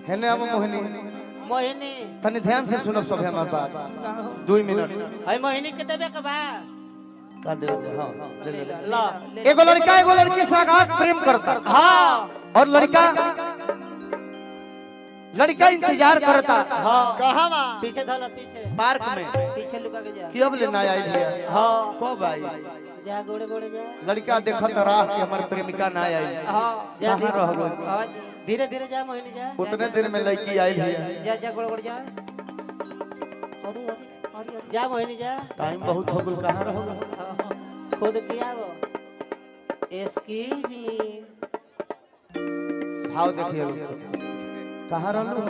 है ना अब मोहिनी मोहिनी तनी ध्यान से सुनो सब हमार बात 2 मिनट है मोहिनी के देबे के बा का दे हां ले ले ला एगो लड़का एगो लड़की से आघात प्रेम करता हां और लड़का इंतजार करता हां कहां बा पीछे धला पीछे पार्क में पीछे लुका के जा कि अब लेना आई है हां कब आई जा गोड़े गोड़े जा लड़का देखत राह कि हमार प्रेमिका ना आई हां जा कहां रह गई हां धीरे धीरे जा मोहिनी जा उतने देर में लड़की आई है जा जा गोड़े गोड़े जा अरे अरे जा मोहिनी जा टाइम बहुत हो गल कहां रह गल खुद किया वो एक्सक्यूज मी भाव देखिए कहां रहलू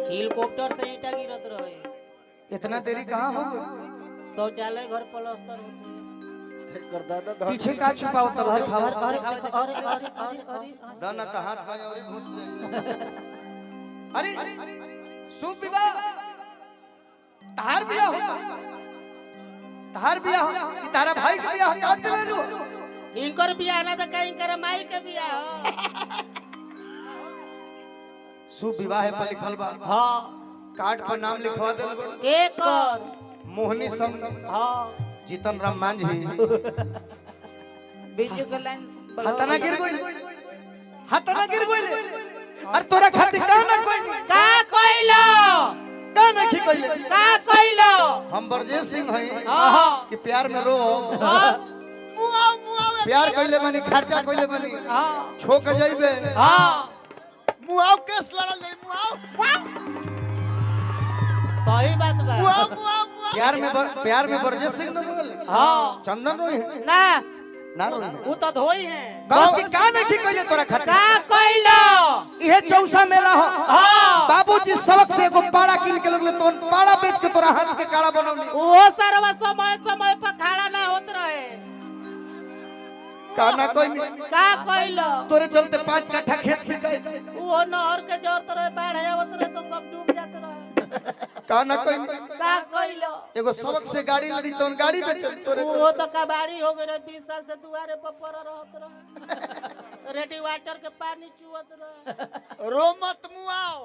हेलीकॉप्टर से ईटा गिरत रहे इतना देरी कहां हो गई शौचालय घर प्लास्टर होते कर दादा पीछे का छुपाओ तब दिखाओ अरे दाना का हाथ खाए और घुस जाए अरे शुभ विवाह तार बियाह होता तार बियाह हो तारा भाई के बियाह काट देवे लो इनकर बियाह ना त कहीं कर माई के बियाह हो शुभ विवाह पर लिखल बा हां कार्ड पर नाम लिखवा देल बा के कर मोहिनी संग हां जीतन राम मांझी बीजू के लाइन हतना गिर गइल और तोरा खातिर का ना कोई का कइलो का नहीं कइले का कइलो हम बरजेश सिंह हई हां कि प्यार में रो मुआ प्यार कइले बानी खर्चा कइले बानी हां छो के जइबे हां मुआव केस लड़ल जाई मुआव सही बात बा मुआव मुआव प्यार में बरजेश सिंह न रोल हां चंदन रोई ना ना रोई उ त धोई है कस की का नहीं कइले तोरा खातिर का कइलो इहे चौसा मेला हो हां बाबूजी सबक से एगो पाड़ा किन के लगले तो पाड़ा बेच के तोरा हाथ के काड़ा बनौली वो सरवा समय पर खड़ा ना होत रहे का ना कोई का कइलो तोरे चलते 5 कट्ठा खेत बिकाई वो नहर के जोरत रहे बाढ़ आवत रहे तो सब डूब जात रहे का ना कोई का कइलो एगो सबक से गाड़ी लड़ी तो गाड़ी बेचल तोरे वो तो कबाड़ी हो गए 20 साल से दुआरे पर पड़ रहत रहे रेडी वाटर के पानी चुवत रहे रो मत मुआव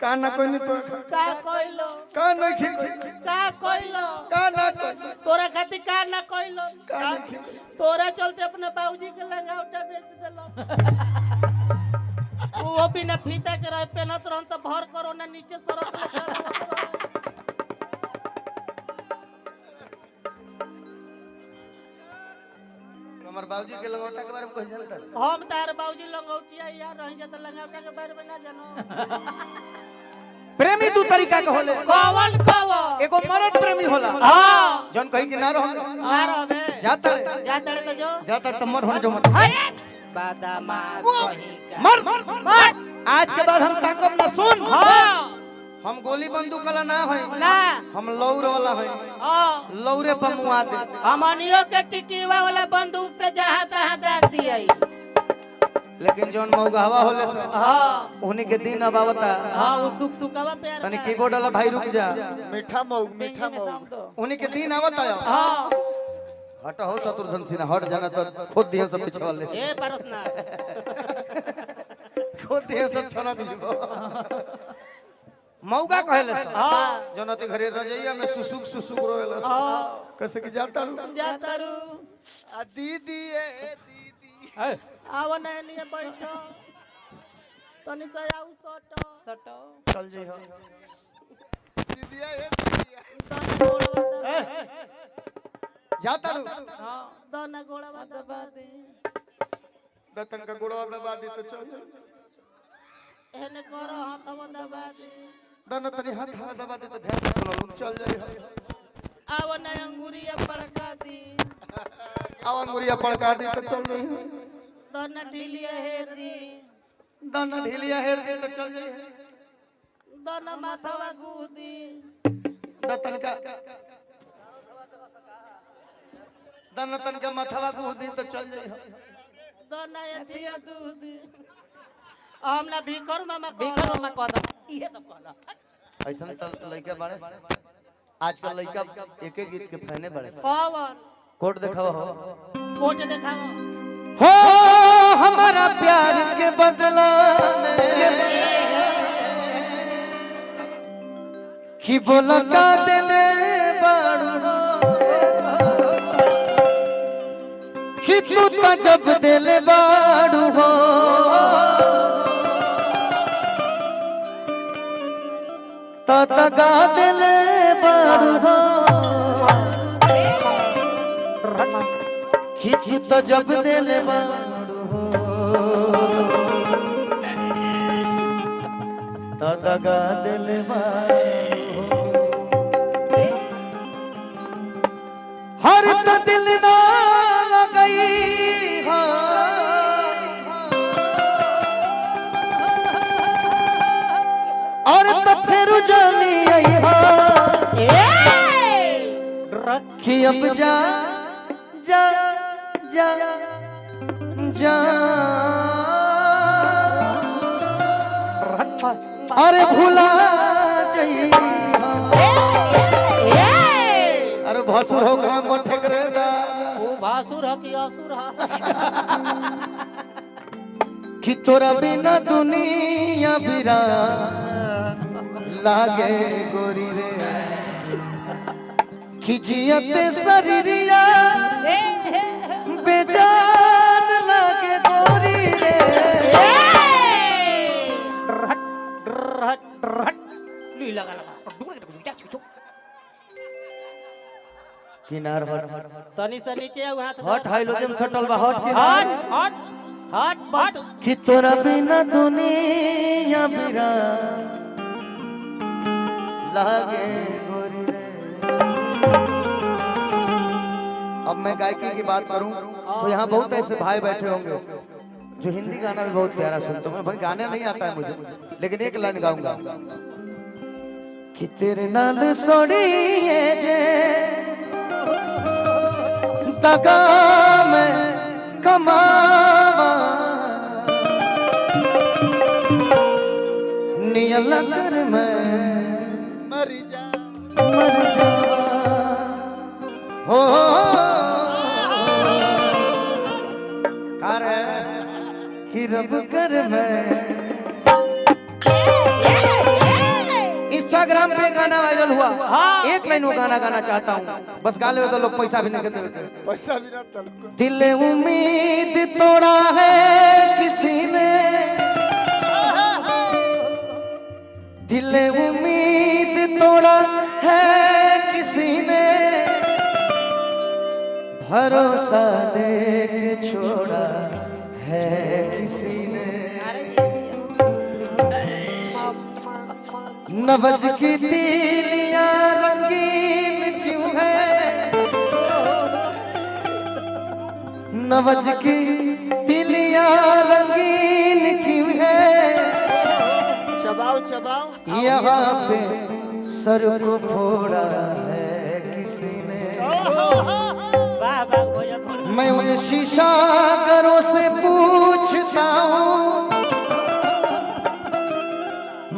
का ना कोई नहीं तोरा का कइलो का नहीं कोई का कइलो का ना कोई तोरा खातिर का ना कइलो का नहीं तोरा चलते अपने बाबूजी के लंगावटा बेच देलो वो बिना फीता के रह पेनत रहन त भर करो ना नीचे सड़क पे चलत रहे हमर बाबूजी के लंगोटा के बारे में कह जानता हम तार बाबूजी लंगौटिया यार रह जात लंगावटा के बारे में ना जानो प्रेमी दू तरीका के होले कवन एगो मर्द प्रेमी होला हां जौन कहीं के ना रहो आ रहबे जाता तो जो जाता तो मर होने जो मत बादामास कहीं का मर आज के बाद हम ताकब ना सुन हां हम गोली बंदूक वाला ना होई ना हम लौर वाला होई हां लौरे पर मुआ दे हमनियो के टिकीवा वाला बंदूक से जहां तहां दाग दियई लेकिन जौन मौगावा होले से हां उन्हीं के दिन अब आवता हां वो सुखवा प्यार तनी कीबोर्ड वाला भाई रुक जा मीठा मौग उन्हीं के दिन आवता हां हट हो शत्रुघ्न सिन्हा हट जाना तो खुद दिए सब पीछे वाले ए परसनाथ खुद दिए सब छना बिजबो मौगा कहले से हां जनती घरे रजैया में सुसुक रोवेला हां कैसे कि जाता रू आ दीदी ए दीदी आव नहीं बैठो तनी से आउ सटो चल जी हो दीदी ए दीदी तनी गोड़वा जाता हां दना गोड़वा दबा दे दतन का गुड़वा दबा दी तो चल एने करो हाथवा दबा दे दना तनी हाथ दबा दी तो ध्यान से सुनो चल जाई आव ना अंगूरिया पड़का दी आवा मुरिया पड़का दी तो चल जाई दना ढीलिया हेर दी दना ढीलिया हेर दी तो चल जाई दना माथवा गुदी दतन का दना तन का माथवा गुदी तो चल जाई दना एथिया दूधी हमला भीखर मामा कह इहे सब कहला ऐसा तो लड़का बड़े आजकल लड़का एक एक गीत के फैने बड़े कौन कोट दिखावा हो कोट दिखाओ हमारा प्यार के बदला में कि बोला का दिले बाड़ू कि तू तो जब दिले बाड़ू हो तो तगा दिले बाड़ू हो कि तू तो जब दिले बाड़ू हो तो तगा दिले बाड़ू हर तो दिल ना गई और तो फिर जानी आई कि अब जा जा जा जा अरे भुला जाइए अरे भासुर हो ग्राम मत ठेकरे दा वो भासुर है कि असुर है कि तोरा बिना दुनिया बिरा लागे गोरी रे कि जियते शरीरिया बेजान लागे गोरी रे ली लगा लगा किनार हट तनी से नीचे आओ हाथ हट हाइलोजन सटल बा हट हट हट हट हट कि तोरा बिना दुनिया बिरा लागे गोरी रे अब मैं गायकी की बात करूं तो यहाँ बहुत ऐसे भाई बैठे होंगे जो हिंदी गाना भी बहुत प्यारा सुनते हैं भाई गाने नहीं आता है मुझे लेकिन एक लाइन गाऊंगा कि तेरे नाल सोड़ी है जे दगा में कमावा नियल कर मैं मर जा हो कर कि रब कर मैं इंस्टाग्राम पे गाना वायरल हुआ एक लाइन वो गाना गाना चाहता हूँ बस गा ले तो लोग पैसा भी नहीं देते पैसा भी ना तलको दिल उम्मीद तोड़ा है किसी ने दिल उम्मीद तोड़ा है किसी ने भरोसा दे के छोड़ा है किसी ने नवज की तीलियां रंगीन क्यों है नवज की तीलियां रंगीन क्यों है चबाओ चबाओ यहाँ पे सर को फोड़ा है किसी ने वाह वाह भैया मैं उन शीशागरों से पूछता हूँ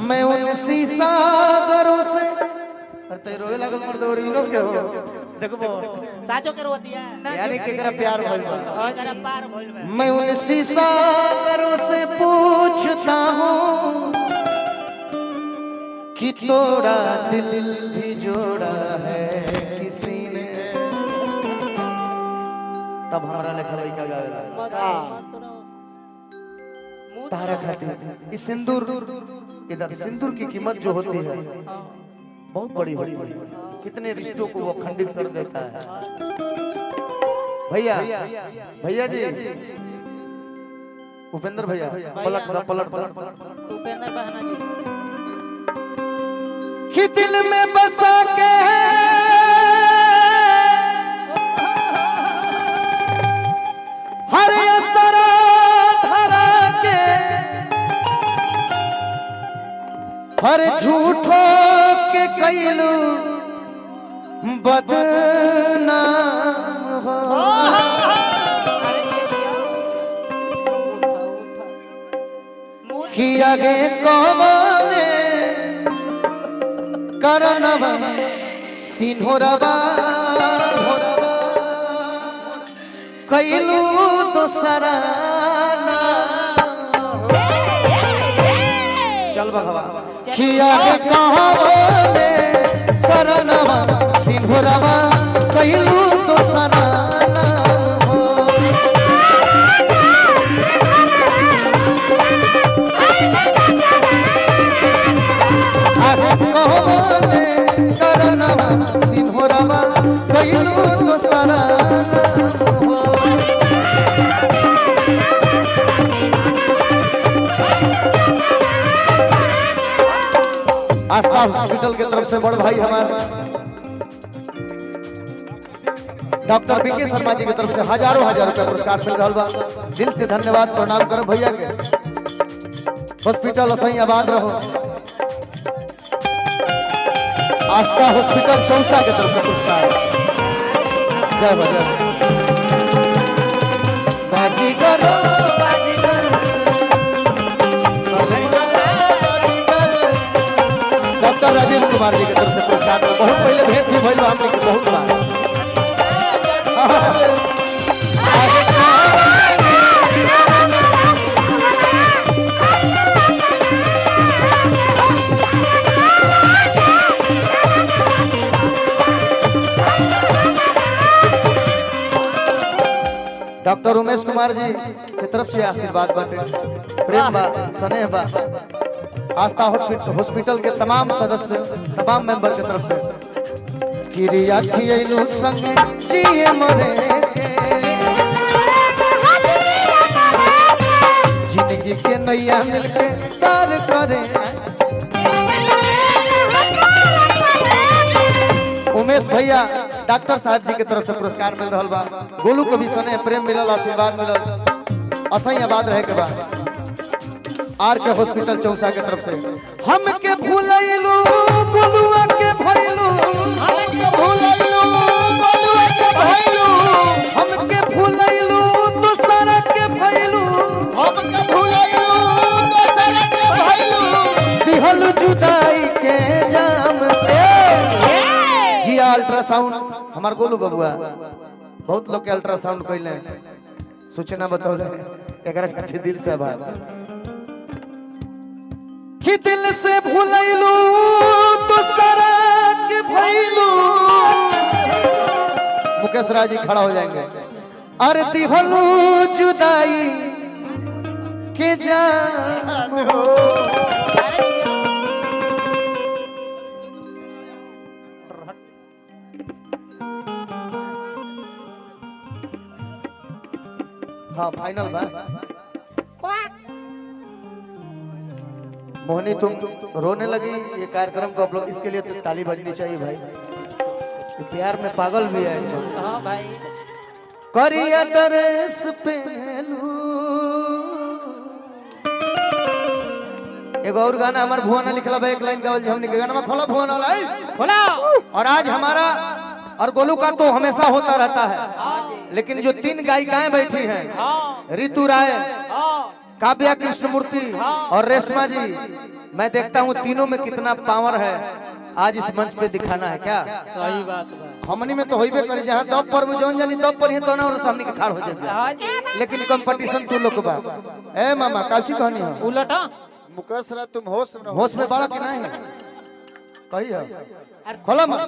मैं उन शीशागरों से अरे रोए लगल मर्द और इनो के हो देखबो साचो के रोतिया यानी केकरा प्यार भइल बा और जरा पार भइल बा मैं उन शीशागरों से पूछता हूँ कि तोड़ा दिल भी जोड़ा है किसी ने तब हमारा लिखल लइका गावेला तारा खातिर इस सिंदूर इधर सिंदूर की कीमत जो होती है बहुत बड़ी होती है कितने रिश्तों को वो खंडित कर देता है भैया भैया जी उपेंद्र भैया पलट उपेंद्र बहना जी कि दिल में बसा के हर असरा धरा के हर झूठो के कैलू बदनाम हो कि आगे कौने करनवा सिन्होरवा कैलू तो सराना चल बा किया कहबे करनवा सिंहरवा कैलू तो सराना हो आगे कहबे करनवा सिंहरवा कैलू तो सराना हो आस्था हॉस्पिटल के तरफ से बड़ भाई हमारे डॉक्टर बीके शर्मा जी की तरफ से हजारों रुपया पुरस्कार मिल रहा बा। दिल से धन्यवाद प्रणाम करो भैया के। हॉस्पिटल सही आबाद रहो। आस्था हॉस्पिटल चौसा की तरफ से पुरस्कार। जय भजन बाजी करो डॉक्टर राजेश कुमार जी की तरफ से पुरस्कार बहुत पहले भेंट भी भइल हमने के बहुत बार। डॉक्टर उमेश कुमार जी की तरफ से आशीर्वाद बाटे प्रेम बा स्नेह बा। आस्था हॉस्पिटल के तमाम सदस्य तमाम मेंबर की तरफ से किरिया खियलू संग जिए मरे के जिंदगी के नैया मिलके पार करे। उमेश भैया डॉक्टर साहब जी की तरफ से पुरस्कार मिल रहा बा। गोलू को भी स्नेह प्रेम मिलल आशीर्वाद मिलल असही आबाद रहे के बाद। आर के हॉस्पिटल चौसा के तरफ से हमके भूलैलू गोलुआ के भइलू हमके भूलैलू गोलुआ के भइलू हमके भूलैलू दूसरा के भइलू हमके भूलैलू दूसरा के भइलू दिहल जुदाई के जाम पे जिया अल्ट्रासाउंड हमार गोलू बबुआ बहुत लोग के अल्ट्रासाउंड कइले सूचना बतौले एकरा खातिर दिल से आभार कि दिल से भूलैलू दूसरा के भइलू। मुकेश राज जी खड़ा हो जाएंगे। अरे दिहलू जुदाई के जान हो हाँ फाइनल बा। मोहनी तुम रोने लगी ये कार्यक्रम को आप लोग इसके लिए तो ताली बजनी चाहिए भाई। प्यार में पागल भी है। हाँ भाई करिया ड्रेस पहनलू एगो और गाना हमार भुवना लिखला बा एक लाइन गावल हमने के गाना में खोला भुवना वाला खोला। और आज हमारा और गोलू का तो हमेशा होता रहता है लेकिन जो 3 गायिकाएं बैठी हैं ऋतु राय काव्या कृष्णमूर्ति और रेशमा जी मैं देखता हूँ तीनों में कितना पावर है आज इस मंच पे दिखाना है क्या। सही बात बा। हमनी में तो होइबे करे जहां दब पर वो जौन जानी दब पर ही तो ना और सामने के खाड़ हो जाए लेकिन कंपटीशन तू लोग बा। ए मामा काची कहनी है उलटा मुकेश रा तुम होश में होश में बड़ा के नहीं कही है खोला मत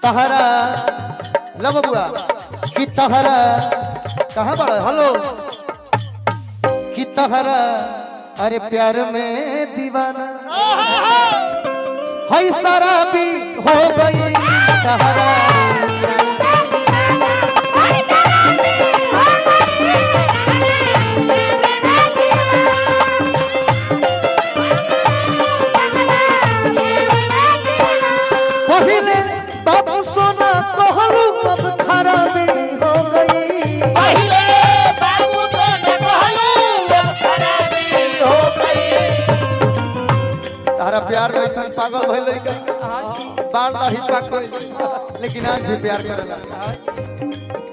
तहरा लब बुआ कि तहरा कहां बड़ा हेलो कि तहरा अरे प्यार में दीवाना है सारा भी हो गई तहरा पहले बाबू सोना कहलू अब खराबी हो गई पहले बाबू सोना कहलू अब खराबी हो गई। तारा प्यार में ऐसा पागल भइल का बाल दाढ़ी पाक गइल लेकिन आज भी प्यार करेला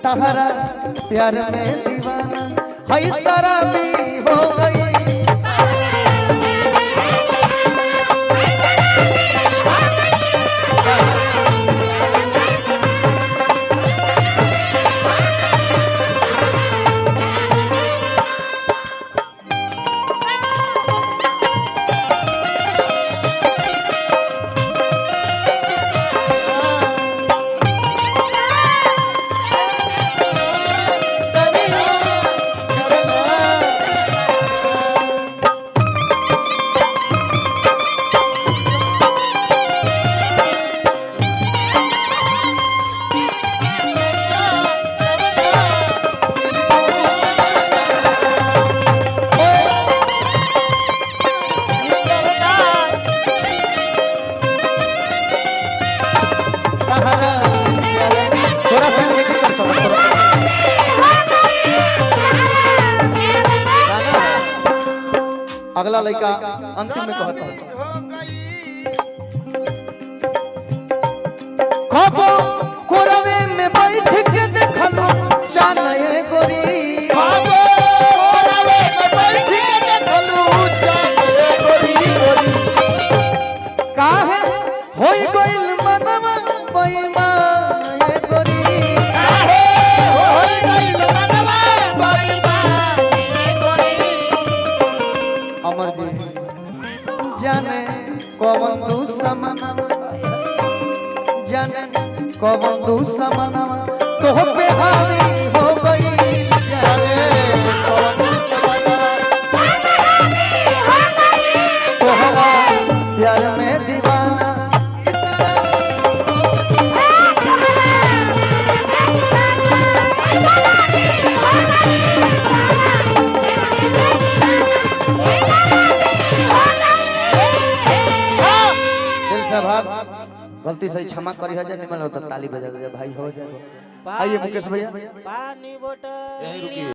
तारा प्यार में दीवाना है सारा भी हो गई। लड़का अंतिम में कहता है हो गई खबो कोरवे में बैठ के देखलो चानए गोरी बाबू कोरावे में बैठ के देखलू चाहे गोरी गोरी काहे होई गइल मनवा बेईमान ए गोरी काहे होई गइल मनवा बेईमान ए गोरी अमर जी जाने कौन दुश्मन जाने कौन दुश्मन तो पे हावी हो गई जाने कौन समझवा तो हवा प्यार में दीवाना दिल से भाग गलती से क्षमा करी हो जाए निमन हो तो ताली बजा दे भाई हो जाए आइए मुकेश भैया पानी बोतल